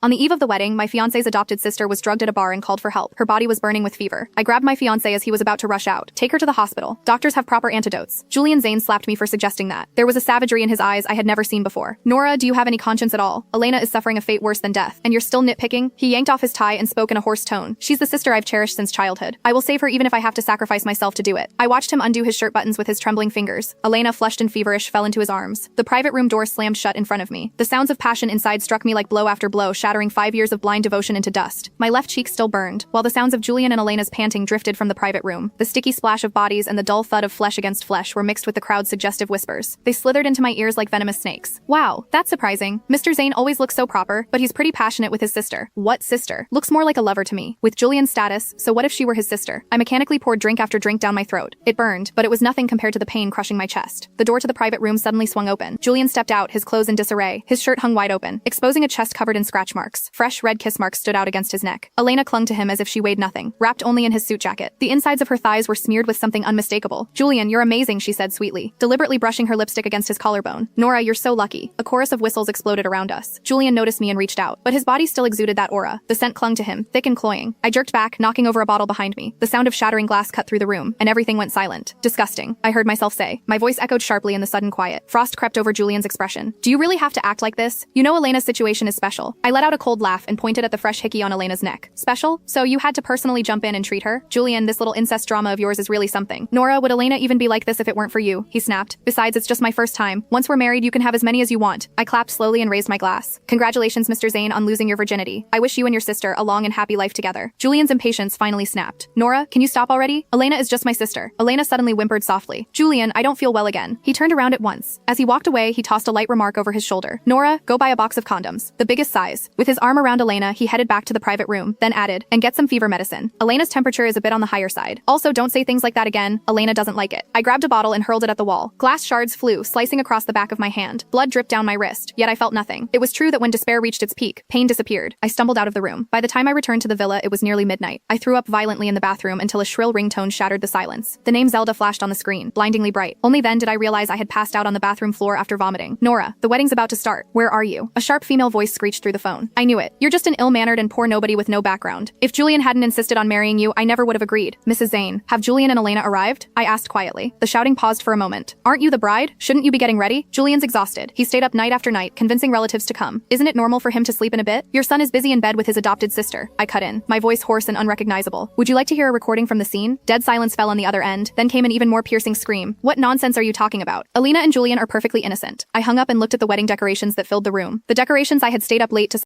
On the eve of the wedding, my fiancé's adopted sister was drugged at a bar and called for help. Her body was burning with fever. I grabbed my fiancé as he was about to rush out. Take her to the hospital. Doctors have proper antidotes. Julian Zane slapped me for suggesting that. There was a savagery in his eyes I had never seen before. Nora, do you have any conscience at all? Elena is suffering a fate worse than death. And you're still nitpicking? He yanked off his tie and spoke in a hoarse tone. She's the sister I've cherished since childhood. I will save her even if I have to sacrifice myself to do it. I watched him undo his shirt buttons with his trembling fingers. Elena, flushed and feverish, fell into his arms. The private room door slammed shut in front of me. The sounds of passion inside struck me like blow after blow, shattering 5 years of blind devotion into dust. My left cheek still burned, while the sounds of Julian and Elena's panting drifted from the private room. The sticky splash of bodies and the dull thud of flesh against flesh were mixed with the crowd's suggestive whispers. They slithered into my ears like venomous snakes. Wow, that's surprising. Mr. Zane always looks so proper, but he's pretty passionate with his sister. What sister? Looks more like a lover to me. With Julian's status, so what if she were his sister? I mechanically poured drink after drink down my throat. It burned, but it was nothing compared to the pain crushing my chest. The door to the private room suddenly swung open. Julian stepped out, his clothes in disarray. His shirt hung wide open, exposing a chest covered in scratch marks. Fresh red kiss marks stood out against his neck. Elena clung to him as if she weighed nothing, wrapped only in his suit jacket. The insides of her thighs were smeared with something unmistakable. Julian, you're amazing, she said sweetly, deliberately brushing her lipstick against his collarbone. Nora, you're so lucky. A chorus of whistles exploded around us. Julian noticed me and reached out, but his body still exuded that aura. The scent clung to him, thick and cloying. I jerked back, knocking over a bottle behind me. The sound of shattering glass cut through the room, and everything went silent. Disgusting, I heard myself say. My voice echoed sharply in the sudden quiet. Frost crept over Julian's expression. Do you really have to act like this? You know Elena's situation is special. I let out a cold laugh and pointed at the fresh hickey on Elena's neck. Special? So you had to personally jump in and treat her? Julian, this little incest drama of yours is really something. Nora, would Elena even be like this if it weren't for you? He snapped. Besides, it's just my first time. Once we're married, you can have as many as you want. I clapped slowly and raised my glass. Congratulations, Mr. Zane, on losing your virginity. I wish you and your sister a long and happy life together. Julian's impatience finally snapped. Nora, can you stop already? Elena is just my sister. Elena suddenly whimpered softly. Julian, I don't feel well again. He turned around at once. As he walked away, he tossed a light remark over his shoulder. Nora, go buy a box of condoms. The biggest size. With his arm around Elena, he headed back to the private room, then added, and get some fever medicine. Elena's temperature is a bit on the higher side. Also, don't say things like that again. Elena doesn't like it. I grabbed a bottle and hurled it at the wall. Glass shards flew, slicing across the back of my hand. Blood dripped down my wrist, yet I felt nothing. It was true that when despair reached its peak, pain disappeared. I stumbled out of the room. By the time I returned to the villa, it was nearly midnight. I threw up violently in the bathroom until a shrill ringtone shattered the silence. The name Zelda flashed on the screen, blindingly bright. Only then did I realize I had passed out on the bathroom floor after vomiting. Nora, the wedding's about to start. Where are you? A sharp female voice screeched through the phone. I knew it. You're just an ill-mannered and poor nobody with no background. If Julian hadn't insisted on marrying you, I never would have agreed. Mrs. Zane, have Julian and Elena arrived? I asked quietly. The shouting paused for a moment. Aren't you the bride? Shouldn't you be getting ready? Julian's exhausted. He stayed up night after night, convincing relatives to come. Isn't it normal for him to sleep in a bit? Your son is busy in bed with his adopted sister. I cut in, my voice hoarse and unrecognizable. Would you like to hear a recording from the scene? Dead silence fell on the other end, then came an even more piercing scream. What nonsense are you talking about? Elena and Julian are perfectly innocent. I hung up and looked at the wedding decorations that filled the room. The decorations I had stayed up late to